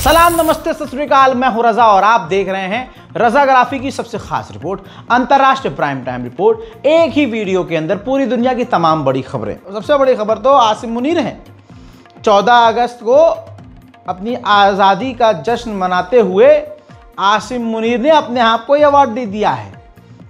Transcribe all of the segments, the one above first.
सलाम, नमस्ते, सत श्री अकाल। मैं हूं रजा और आप देख रहे हैं रजाग्राफी की सबसे खास रिपोर्ट, अंतर्राष्ट्रीय प्राइम टाइम रिपोर्ट। एक ही वीडियो के अंदर पूरी दुनिया की तमाम बड़ी खबरें। सबसे बड़ी खबर तो आसिम मुनीर है। 14 अगस्त को अपनी आज़ादी का जश्न मनाते हुए आसिम मुनीर ने अपने आप को यह अवार्ड दे दिया है।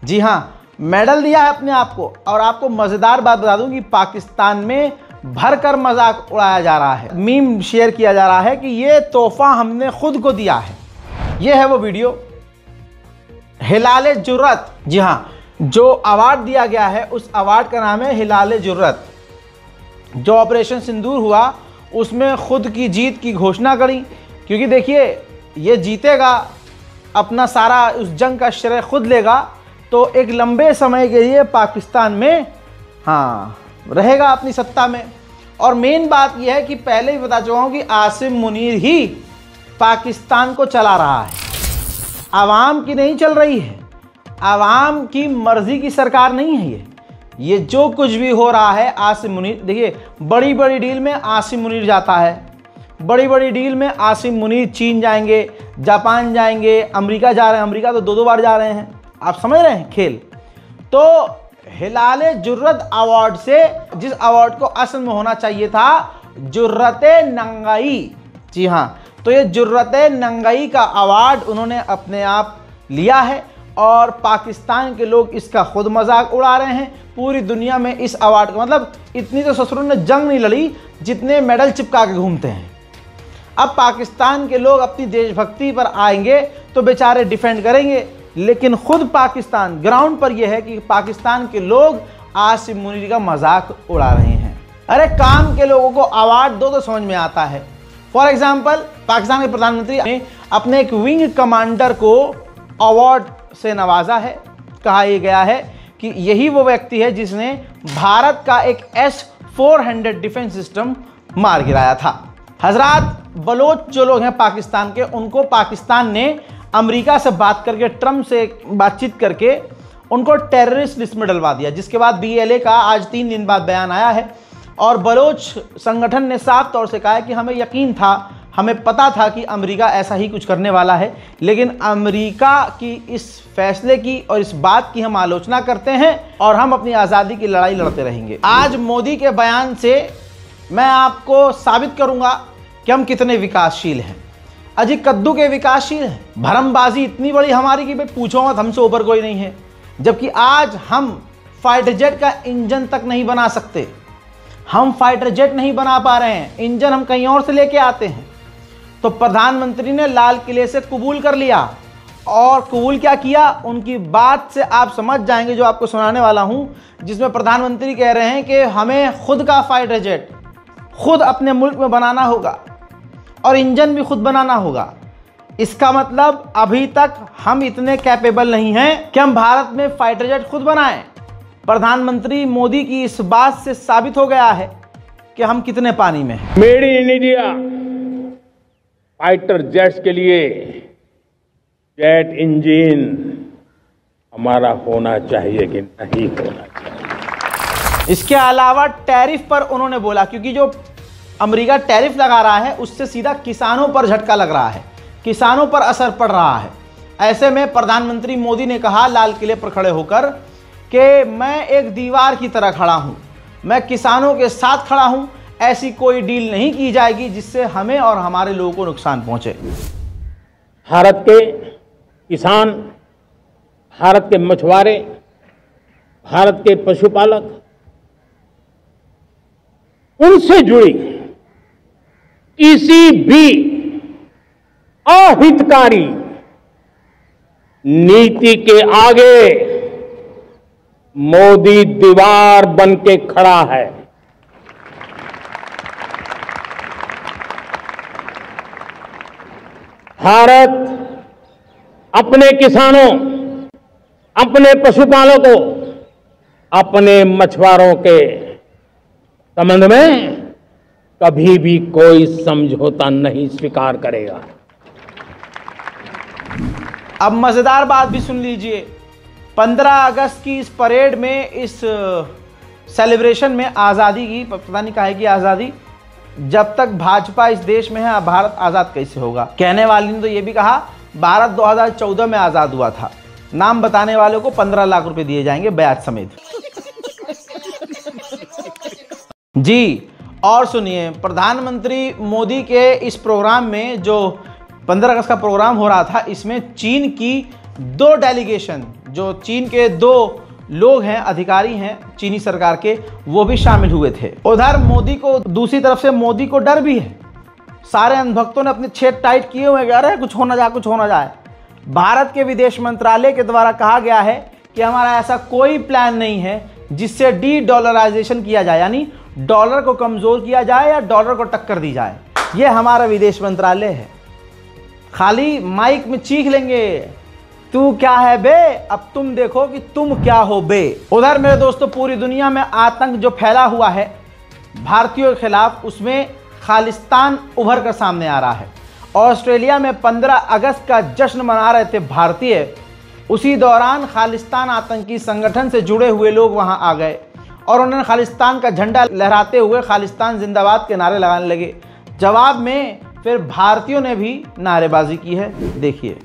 जी हाँ, मेडल दिया है अपने आप को। और आपको मज़ेदार बात बता दूं कि पाकिस्तान में भरकर मजाक उड़ाया जा रहा है, मीम शेयर किया जा रहा है कि ये तोहफा हमने खुद को दिया है। ये है वो वीडियो, हिलाले जुर्रत। जी हाँ, जो अवार्ड दिया गया है उस अवार्ड का नाम है हिलाले जुर्रत। जो ऑपरेशन सिंदूर हुआ उसमें खुद की जीत की घोषणा करी, क्योंकि देखिए ये जीतेगा, अपना सारा उस जंग का श्रेय खुद लेगा, तो एक लंबे समय के लिए पाकिस्तान में रहेगा अपनी सत्ता में। और मेन बात यह है कि पहले ही बता चुका हूं कि आसिम मुनीर ही पाकिस्तान को चला रहा है, आवाम की नहीं चल रही है। आवाम की मर्जी की सरकार नहीं है ये जो कुछ भी हो रहा है आसिम मुनीर। देखिए, बड़ी बड़ी डील में आसिम मुनीर जाता है, बड़ी बड़ी डील में आसिम मुनीर चीन जाएंगे, जापान जाएंगे, अमेरिका जा रहे हैं। अमेरिका तो 2-2 बार जा रहे हैं। आप समझ रहे हैं खेल। तो हिलाले जुर्रत अवार्ड से, जिस अवार्ड को असल में होना चाहिए था जुर्रते नंगाई, जी हाँ, तो ये जुर्रते नंगाई का अवार्ड उन्होंने अपने आप लिया है। और पाकिस्तान के लोग इसका खुद मजाक उड़ा रहे हैं। पूरी दुनिया में इस अवार्ड का मतलब, इतनी तो ससुरों ने जंग नहीं लड़ी जितने मेडल चिपका के घूमते हैं। अब पाकिस्तान के लोग अपनी देशभक्ति पर आएंगे तो बेचारे डिफेंड करेंगे, लेकिन खुद पाकिस्तान ग्राउंड पर यह है कि पाकिस्तान के लोग आसिम मुनीर का मजाक उड़ा रहे हैं। अरे काम के लोगों को अवार्ड दो तो समझ में आता है। फॉर एग्जाम्पल, पाकिस्तान के प्रधानमंत्री ने अपने एक विंग कमांडर को अवार्ड से नवाजा है। कहा यह गया है कि यही वो व्यक्ति है जिसने भारत का एक S-400 डिफेंस सिस्टम मार गिराया था। हजरात, बलोच जो लोग हैं पाकिस्तान के, उनको पाकिस्तान ने अमेरिका से बात करके, ट्रंप से बातचीत करके उनको टेररिस्ट लिस्ट में डलवा दिया। जिसके बाद BLA का आज 3 दिन बाद बयान आया है और बलोच संगठन ने साफ तौर से कहा है कि हमें यकीन था, हमें पता था कि अमेरिका ऐसा ही कुछ करने वाला है, लेकिन अमेरिका की इस फैसले की और इस बात की हम आलोचना करते हैं और हम अपनी आज़ादी की लड़ाई लड़ते रहेंगे। आज मोदी के बयान से मैं आपको साबित करूंगा कि हम कितने विकासशील हैं। अजी कद्दू के विकासशील हैं। भरमबाजी इतनी बड़ी हमारी कि भाई पूछो मत, हमसे ऊपर कोई नहीं है। जबकि आज हम फाइटर जेट का इंजन तक नहीं बना सकते। हम फाइटर जेट नहीं बना पा रहे हैं, इंजन हम कहीं और से लेके आते हैं। तो प्रधानमंत्री ने लाल किले से कबूल कर लिया। और कबूल क्या किया, उनकी बात से आप समझ जाएंगे जो आपको सुनाने वाला हूं, जिसमें प्रधानमंत्री कह रहे हैं कि हमें खुद का फाइटर जेट खुद अपने मुल्क में बनाना होगा और इंजन भी खुद बनाना होगा। इसका मतलब अभी तक हम इतने कैपेबल नहीं हैं कि हम भारत में फाइटर जेट खुद बनाएं। प्रधानमंत्री मोदी की इस बात से साबित हो गया है कि हम कितने पानी में हैं। Made in India fighter jets के लिए जेट इंजन हमारा होना चाहिए कि नहीं होना चाहिए। इसके अलावा टैरिफ पर उन्होंने बोला, क्योंकि जो अमेरिका टैरिफ लगा रहा है उससे सीधा किसानों पर झटका लग रहा है, किसानों पर असर पड़ रहा है। ऐसे में प्रधानमंत्री मोदी ने कहा लाल किले पर खड़े होकर कि मैं एक दीवार की तरह खड़ा हूं, मैं किसानों के साथ खड़ा हूं। ऐसी कोई डील नहीं की जाएगी जिससे हमें और हमारे लोगों को नुकसान पहुंचे। भारत के किसान, भारत के मछुआरे, भारत के पशुपालक, उनसे जुड़ी किसी भी अहितकारी नीति के आगे मोदी दीवार बन के खड़ा है। भारत अपने किसानों, अपने पशुपालकों, अपने मछुआरों के संबंध में कभी भी कोई समझौता नहीं स्वीकार करेगा। अब मजेदार बात भी सुन लीजिए। 15 अगस्त की इस परेड में, इस सेलिब्रेशन में आज़ादी की, पता नहीं काहे की आज़ादी, जब तक भाजपा इस देश में है भारत आज़ाद कैसे होगा। कहने वाली ने तो ये भी कहा भारत 2014 में आज़ाद हुआ था। नाम बताने वालों को 15 लाख रुपए दिए जाएंगे ब्याज समेत। जी, और सुनिए, प्रधानमंत्री मोदी के इस प्रोग्राम में जो 15 अगस्त का प्रोग्राम हो रहा था, इसमें चीन की 2 डेलीगेशन, जो चीन के 2 लोग हैं, अधिकारी हैं चीनी सरकार के, वो भी शामिल हुए थे। उधर मोदी को, दूसरी तरफ से मोदी को डर भी है। सारे अंधभक्तों ने अपने छेद टाइट किए हुए हैं, अरे कुछ हो ना जाए, कुछ हो ना जाए। भारत के विदेश मंत्रालय के द्वारा कहा गया है कि हमारा ऐसा कोई प्लान नहीं है जिससे डी-डॉलराइजेशन किया जाए, यानी डॉलर को कमजोर किया जाए या डॉलर को टक्कर दी जाए। ये हमारा विदेश मंत्रालय है। खाली माइक में चीख लेंगे, तू क्या है बे, अब तुम देखो कि तुम क्या हो बे। उधर मेरे दोस्तों, पूरी दुनिया में आतंक जो फैला हुआ है भारतीयों के खिलाफ, उसमें खालिस्तान उभर कर सामने आ रहा है। ऑस्ट्रेलिया में 15 अगस्त का जश्न मना रहे थे भारतीय, उसी दौरान खालिस्तान आतंकी संगठन से जुड़े हुए लोग वहां आ गए और उन्होंने खालिस्तान का झंडा लहराते हुए खालिस्तान जिंदाबाद के नारे लगाने लगे। जवाब में फिर भारतीयों ने भी नारेबाजी की है, देखिए।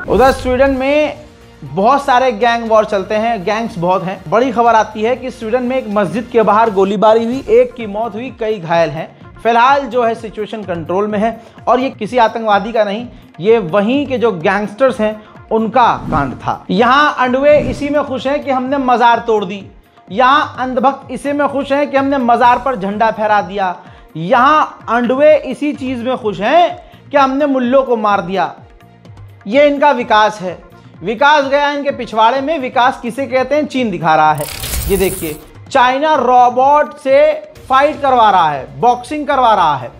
उधर स्वीडन में बहुत सारे गैंग वॉर चलते हैं, गैंग्स बहुत हैं। बड़ी खबर आती है कि स्वीडन में एक मस्जिद के बाहर गोलीबारी हुई, 1 की मौत हुई, कई घायल हैं। फिलहाल जो है सिचुएशन कंट्रोल में है और ये किसी आतंकवादी का नहीं, ये वहीं के जो गैंगस्टर्स हैं उनका कांड था। यहाँ अंडवे इसी में खुश हैं कि हमने मज़ार तोड़ दी, यहाँ अंधभक्त इसी में खुश हैं कि हमने मज़ार पर झंडा फहरा दिया, यहाँ अंडवे इसी चीज़ में खुश हैं कि हमने मुल्लों को मार दिया। ये इनका विकास है। विकास गया इनके पिछवाड़े में। विकास किसे कहते हैं, चीन दिखा रहा है। ये देखिए, चाइना रोबोट से फाइट करवा रहा है, बॉक्सिंग करवा रहा है,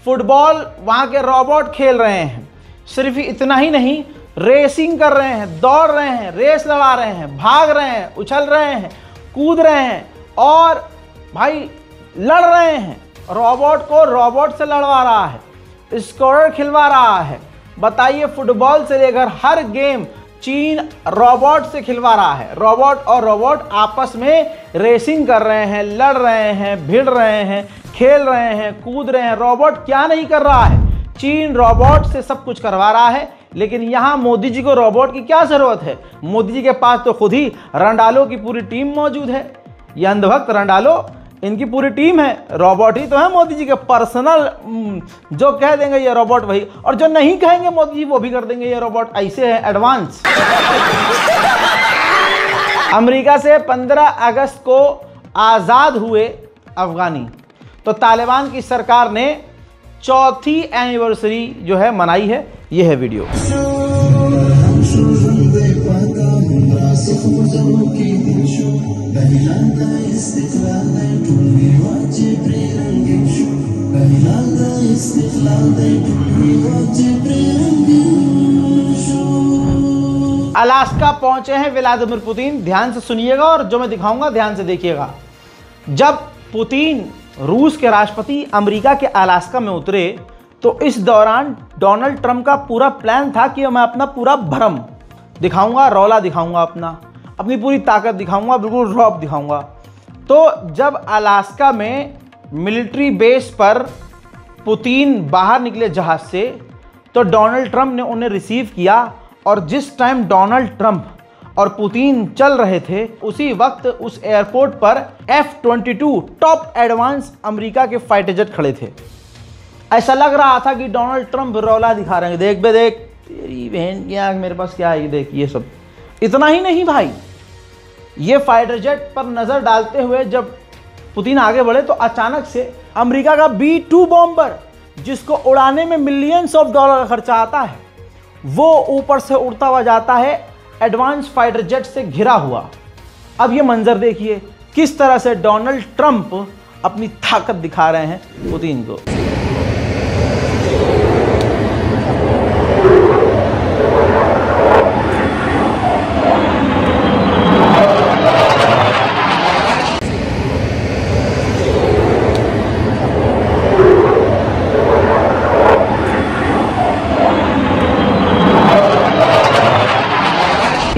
फुटबॉल वहाँ के रोबोट खेल रहे हैं। सिर्फ इतना ही नहीं, रेसिंग कर रहे हैं, दौड़ रहे हैं, रेस लड़ा रहे हैं, भाग रहे हैं, उछल रहे हैं, कूद रहे हैं और भाई लड़ रहे हैं। रोबोट को रोबोट से लड़वा रहा है, स्कोर खिलवा रहा है। बताइए, फुटबॉल से लेकर हर गेम चीन रोबोट से खिलवा रहा है। रोबोट और रोबोट आपस में रेसिंग कर रहे हैं, लड़ रहे हैं, भिड़ रहे हैं, खेल रहे हैं, कूद रहे हैं। रोबोट क्या नहीं कर रहा है, चीन रोबोट से सब कुछ करवा रहा है। लेकिन यहाँ मोदी जी को रोबोट की क्या जरूरत है, मोदी जी के पास तो खुद ही रंडालो की पूरी टीम मौजूद है। ये अंधभक्त रंडालो, इनकी पूरी टीम है, रोबोट ही तो है मोदी जी के पर्सनल। जो कह देंगे ये रोबोट वही, और जो नहीं कहेंगे मोदी जी वो भी कर देंगे ये रोबोट। ऐसे है एडवांस। अमेरिका से 15 अगस्त को आज़ाद हुए अफगानी, तो तालिबान की सरकार ने 4थी एनिवर्सरी जो है मनाई है। ये है वीडियो। अलास्का पहुंचे हैं व्लादिमीर पुतिन। ध्यान से सुनिएगा और जो मैं दिखाऊंगा ध्यान से देखिएगा। जब पुतिन रूस के राष्ट्रपति अमेरिका के अलास्का में उतरे तो इस दौरान डोनाल्ड ट्रंप का पूरा प्लान था कि मैं अपना पूरा भरम दिखाऊंगा, रौला दिखाऊंगा, अपनी पूरी ताकत दिखाऊंगा, बिल्कुल रौब दिखाऊंगा। तो जब अलास्का में मिलिट्री बेस पर पुतिन बाहर निकले जहाज से तो डोनाल्ड ट्रंप ने उन्हें रिसीव किया और जिस टाइम डोनाल्ड ट्रंप और पुतिन चल रहे थे उसी वक्त उस एयरपोर्ट पर F-22 टॉप एडवांस अमेरिका के फाइटर जेट खड़े थे। ऐसा लग रहा था कि डोनाल्ड ट्रंप रौला दिखा रहे हैं, देख बे देख तेरी बहन की आंख मेरे पास क्या है, देख ये सब। इतना ही नहीं भाई, ये फाइटर जेट पर नजर डालते हुए जब पुतिन आगे बढ़े तो अचानक से अमेरिका का B-2 बॉम्बर जिसको उड़ाने में मिलियंस ऑफ डॉलर का खर्चा आता है, वो ऊपर से उड़ता हुआ जाता है एडवांस फाइटर जेट से घिरा हुआ। अब ये मंजर देखिए किस तरह से डोनाल्ड ट्रंप अपनी ताकत दिखा रहे हैं पुतिन को।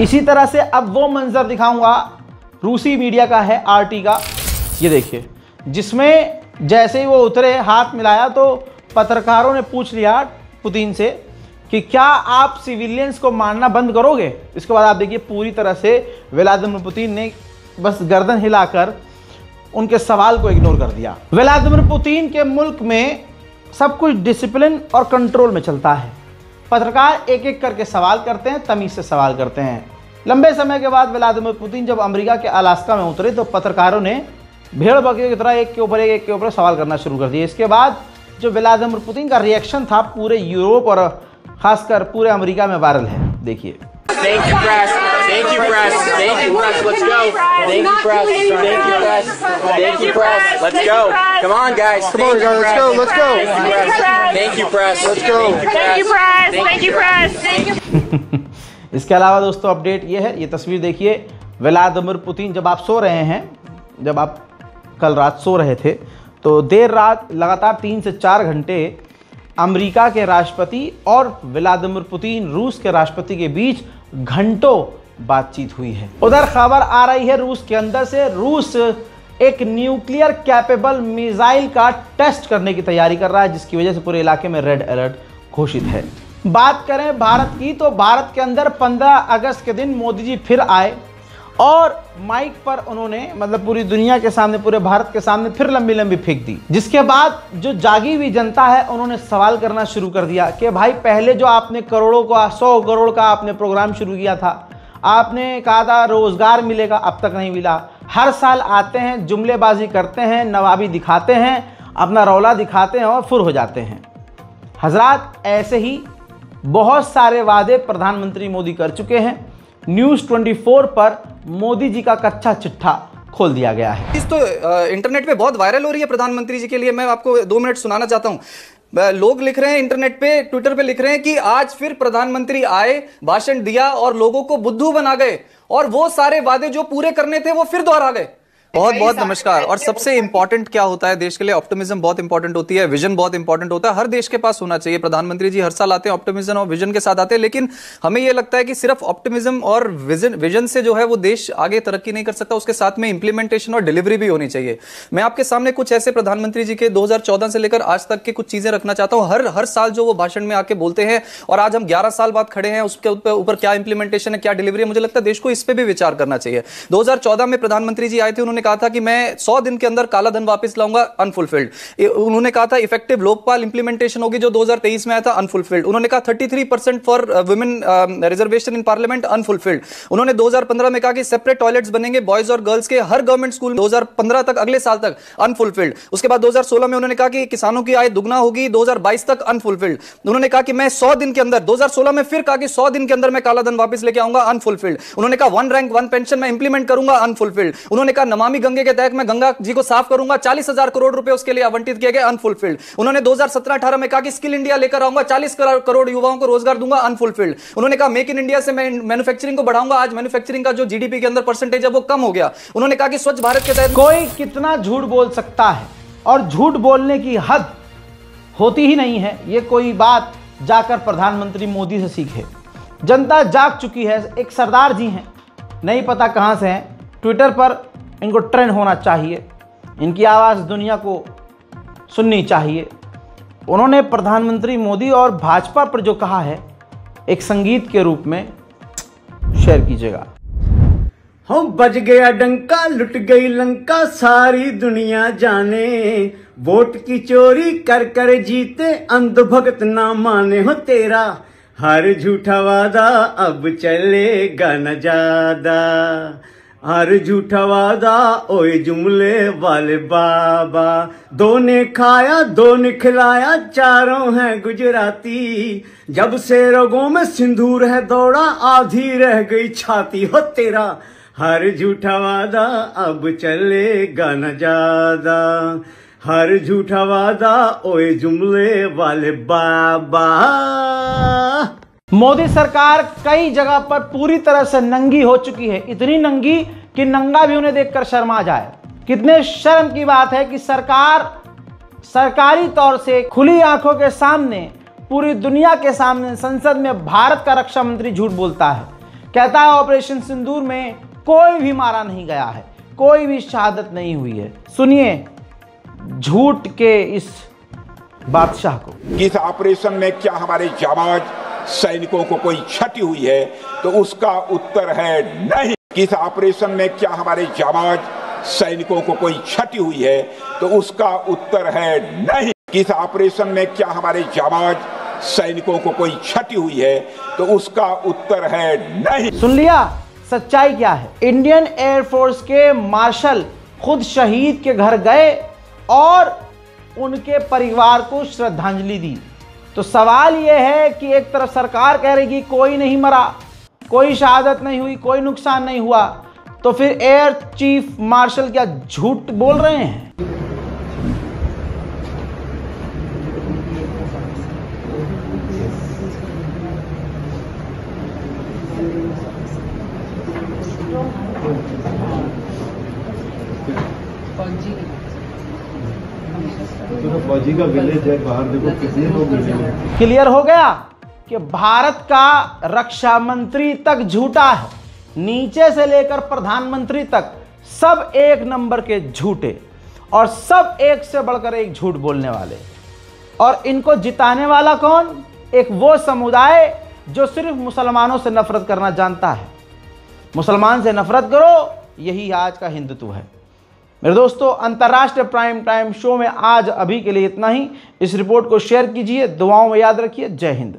इसी तरह से अब वो मंजर दिखाऊंगा रूसी मीडिया का है, आरटी का। ये देखिए, जिसमें जैसे ही वो उतरे, हाथ मिलाया तो पत्रकारों ने पूछ लिया पुतिन से कि क्या आप सिविलियंस को मारना बंद करोगे। इसके बाद आप देखिए पूरी तरह से व्लादिमीर पुतिन ने बस गर्दन हिलाकर उनके सवाल को इग्नोर कर दिया। व्लादिमीर पुतिन के मुल्क में सब कुछ डिसिप्लिन और कंट्रोल में चलता है। पत्रकार एक एक करके सवाल करते हैं, तमीज से सवाल करते हैं। लंबे समय के बाद व्लादिमीर पुतिन जब अमेरिका के अलास्का में उतरे तो पत्रकारों ने भेड़ बकरियों की तरह एक के ऊपर सवाल करना शुरू कर दिए। इसके बाद जो व्लादिमीर पुतिन का रिएक्शन था पूरे यूरोप और खासकर पूरे अमेरिका में वायरल है। देखिए। Thank you, press. Thank you, press. Thank you, press. Let's go. Thank you, press. Thank you, press. Thank you, press. Let's go. Come on, guys. Come on, guys. Let's go. Let's go. Thank you, press. Let's go. Thank you, press. Thank you, press. Thank you. इसके अलावा दोस्तों update ये है, ये तस्वीर देखिए। Vladimir Putin जब आप सो रहे हैं, जब आप कल रात सो रहे थे, तो देर रात लगातार 3 से 4 घंटे अमेरिका के राष्ट्रपति और व्लादिमीर पुतिन रूस के राष्ट्रपति के बीच घंटों बातचीत हुई है। उधर खबर आ रही है रूस के अंदर से, रूस एक न्यूक्लियर कैपेबल मिसाइल का टेस्ट करने की तैयारी कर रहा है, जिसकी वजह से पूरे इलाके में रेड अलर्ट घोषित है। बात करें भारत की, तो भारत के अंदर 15 अगस्त के दिन मोदी जी फिर आए और माइक पर उन्होंने मतलब पूरी दुनिया के सामने, पूरे भारत के सामने फिर लंबी लंबी फेंक दी। जिसके बाद जो जागी हुई जनता है उन्होंने सवाल करना शुरू कर दिया कि भाई पहले जो आपने करोड़ों का 100 करोड़ का आपने प्रोग्राम शुरू किया था, आपने कहा था रोजगार मिलेगा, अब तक नहीं मिला। हर साल आते हैं, जुमलेबाजी करते हैं, नवाबी दिखाते हैं, अपना रौला दिखाते हैं और फुर हो जाते हैं। हजरात, ऐसे ही बहुत सारे वादे प्रधानमंत्री मोदी कर चुके हैं। न्यूज़ 24 पर मोदी जी का कच्चा चिट्ठा खोल दिया गया है। इस तो इंटरनेट पे बहुत वायरल हो रही है प्रधानमंत्री जी के लिए। मैं आपको 2 मिनट सुनाना चाहता हूं। लोग लिख रहे हैं इंटरनेट पे, ट्विटर पे लिख रहे हैं कि आज फिर प्रधानमंत्री आए, भाषण दिया और लोगों को बुद्धू बना गए और वो सारे वादे जो पूरे करने थे वो फिर दोहरा गए। बहुत बहुत नमस्कार। और सबसे इंपॉर्टेंट क्या होता है देश के लिए? ऑप्टिमिज्म बहुत इंपॉर्टेंट होती है, विजन बहुत इंपॉर्टेंट होता है, हर देश के पास होना चाहिए। प्रधानमंत्री जी हर साल आते हैं ऑप्टिमिज्म और विजन के साथ आते हैं, लेकिन हमें यह लगता है कि सिर्फ ऑप्टिमिज्म और विजन से जो है वो देश आगे तरक्की नहीं कर सकता, उसके साथ में इंप्लीमेंटेशन और डिलीवरी भी होनी चाहिए। मैं आपके सामने कुछ ऐसे प्रधानमंत्री जी के 2014 से लेकर आज तक के कुछ चीजें रखना चाहता हूं। हर साल जो वो भाषण में आके बोलते हैं, और आज हम 11 साल बाद खड़े हैं, उसके ऊपर क्या इंप्लीमेंटेशन है, क्या डिलीवरी है, मुझे लगता है देश को इस पर भी विचार करना चाहिए। 2014 में प्रधानमंत्री जी आए थे, उन्होंने कहा था कि मैं 100 दिन के अंदर काला धन वापस लाऊंगा, अनफुलफिल्ड। उन्होंने कहा था इफेक्टिव लोकपाल इंप्लीमेंटेशन होगी, जो 2023 में आया था, अनफुलफिल्ड। उन्होंने कहा 33% for women reservation in parliament, unfulfilled. उन्होंने 2015 में कहा कि सेपरेट टॉयलेट्स बनेंगे बॉयज और गर्ल्स के हर गवर्नमेंट स्कूल, 2015 तक, अगले साल तक, अनफुलफिल्ड। उसके बाद 2016 में उन्होंने कहा कि किसानों की आय दुगना होगी, 2022 तक, अनफुलफिल्ड। उन्होंने कहा कि मैं 100 दिन के अंदर, 2016 में फिर कहा कि 100 दिन के अंदर मैं काला धन वापस लेके आऊंगा, अनफुलफिल्ड। उन्होंने कहा 1 रैंक 1 पेंशन मैं इंप्लीमेंट करूंगा, अनफुलफिल्ड। उन्होंने कहा नमामि गंगे के तहत मैं गंगा जी को साफ करूंगा, 40,000 करोड़ रुपए उसके लिए आवंटित किए गए, अनफुलफिल्ड। उन्होंने 2017-18 में कहा कि स्किल इंडिया लेकर आऊंगा, 40 करोड़ युवाओं को रोजगार दूंगा, अनफुलफिल्ड। उन्होंने कहा मेक इन इंडिया से मैं मैन्युफैक्चरिंग को बढ़ाऊंगा, आज मैन्युफैक्चरिंग का जो जीडीपी के अंदर परसेंटेज है वो कम हो गया। उन्होंने कहा कि स्वच्छ भारत के तहत कोई कितना झूठ बोल सकता है और झूठ बोलने की हद होती ही नहीं है। ये कोई बात जाकर प्रधानमंत्री मोदी से सीखे। जनता जाग चुकी है। एक सरदार जी हैं, नहीं पता कहां से हैं, ट्विटर पर इनको ट्रेंड होना चाहिए, इनकी आवाज़ दुनिया को सुननी चाहिए। उन्होंने प्रधानमंत्री मोदी और भाजपा पर जो कहा है, एक संगीत के रूप में शेयर कीजिएगा। हम बज गया डंका, लुट गई लंका, सारी दुनिया जाने, वोट की चोरी कर कर जीते, अंधभक्त ना माने हो तेरा, हर झूठा वादा अब चलेगा न ज्यादा, हर झूठा वादा ओए जुमले वाले बाबा। दो ने खाया दो ने खिलाया चारों हैं गुजराती। जब से रगों में सिंदूर है दौड़ा आधी रह गई छाती। हो तेरा हर झूठा वादा अब चलेगा न ज्यादा। हर झूठा वादा ओए जुमले वाले बाबा। मोदी सरकार कई जगह पर पूरी तरह से नंगी हो चुकी है, इतनी नंगी कि नंगा भी उन्हें देखकर शर्मा जाए। कितने शर्म की बात है कि सरकार सरकारी तौर से खुली आंखों के सामने, पूरी दुनिया के सामने संसद में भारत का रक्षा मंत्री झूठ बोलता है। कहता है ऑपरेशन सिंदूर में कोई भी मारा नहीं गया है, कोई भी शहादत नहीं हुई है। सुनिए झूठ के इस बादशाह को। इस ऑपरेशन में क्या हमारे जाबाज सैनिकों को कोई क्षति हुई है? तो उसका उत्तर है नहीं। इस ऑपरेशन में क्या हमारे जाबाज सैनिकों को कोई क्षति हुई है? तो उसका उत्तर है नहीं। इस ऑपरेशन में क्या हमारे जाबाज सैनिकों को कोई क्षति हुई है? तो उसका उत्तर है नहीं। सुन लिया सच्चाई क्या है? इंडियन एयरफोर्स के मार्शल खुद शहीद के घर गए और उनके परिवार को श्रद्धांजलि दी। तो सवाल यह है कि एक तरफ सरकार कह रही कि कोई नहीं मरा, कोई शहादत नहीं हुई, कोई नुकसान नहीं हुआ, तो फिर एयर चीफ मार्शल क्या झूठ बोल रहे हैं? फौजी का विलेज है, बाहर देखो कितने लोग मिले हैं। क्लियर हो गया कि भारत का रक्षा मंत्री तक झूठा है, नीचे से लेकर प्रधानमंत्री तक सब एक नंबर के झूठे, और सब एक से बढ़कर एक झूठ बोलने वाले। और इनको जिताने वाला कौन? एक वो समुदाय जो सिर्फ मुसलमानों से नफरत करना जानता है। मुसलमान से नफरत करो, यही आज का हिंदुत्व है। मेरे दोस्तों, अंतर्राष्ट्रीय प्राइम टाइम शो में आज अभी के लिए इतना ही। इस रिपोर्ट को शेयर कीजिए, दुआओं में याद रखिए। जय हिंद।